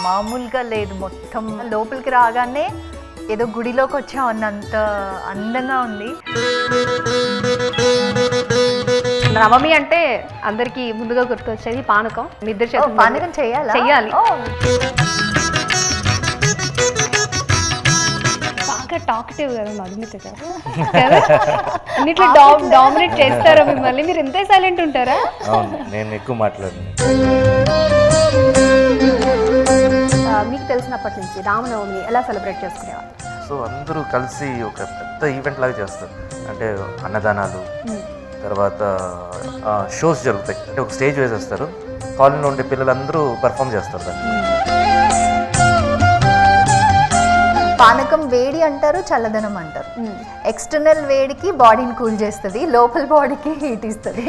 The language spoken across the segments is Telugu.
మామూలుగా లేదు. మొత్తం లోపలికి రాగానే ఏదో గుడిలోకి వచ్చామన్నంత అందంగా ఉంది. నవమి అంటే అందరికి ముందుగా గుర్తొచ్చేది పానకం. నిద్ర పానకం చెయ్యాలి. బాగా టాక్టివ్ కదా మధుమిత గారు కదా, అన్నిట్లో డామినేట్ చేస్తారా మిమ్మల్ని? మీరు ఎంతే సైలెంట్ ఉంటారా? అవును, నేను ఎక్కువ మాట్లాడను. మీకు తెలిసినప్పటి నుంచి రామనవమి ఎలా సెలబ్రేట్ చేసుకునేవారు? సో అందరూ కలిసి ఒక పెద్ద ఈవెంట్ లాగా చేస్తారు. అంటే అన్నదానాలు, తర్వాత షోస్ జరుగుతాయి. అంటే ఒక స్టేజ్ వేసేస్తారు, కాలనీలో ఉండే పిల్లలందరూ పర్ఫామ్ చేస్తారు దాన్ని. పానకం వేడి అంటారు, చల్లదనం అంటారు. ఎక్స్టర్నల్ వేడికి బాడీని కూల్ చేస్తుంది, లోపల బాడీకి హీట్ ఇస్తుంది.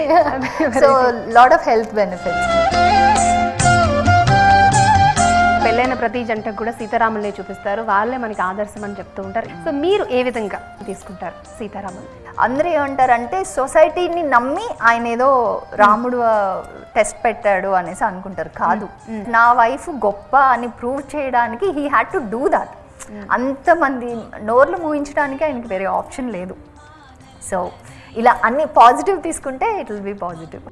So lot of health benefits. పెళ్ళైన ప్రతి జంటకు కూడా సీతారాములనే చూపిస్తారు, వాళ్ళే మనకి ఆదర్శం అని చెప్తూ ఉంటారు. సో మీరు ఏ విధంగా తీసుకుంటారు సీతారాములు? అందరూ ఏమంటారంటే సొసైటీని నమ్మి ఆయన ఏదో రాముడు టెస్ట్ పెట్టాడు అనేసి అనుకుంటారు. కాదు, నా వైఫ్ గొప్ప అని ప్రూవ్ చేయడానికి he had to do that. అంతమంది నోర్లు మూయించడానికి ఆయనకి వేరే ఆప్షన్ లేదు. సో ఇలా అన్ని పాజిటివ్ తీసుకుంటే ఇట్ విల్ బి పాజిటివ్.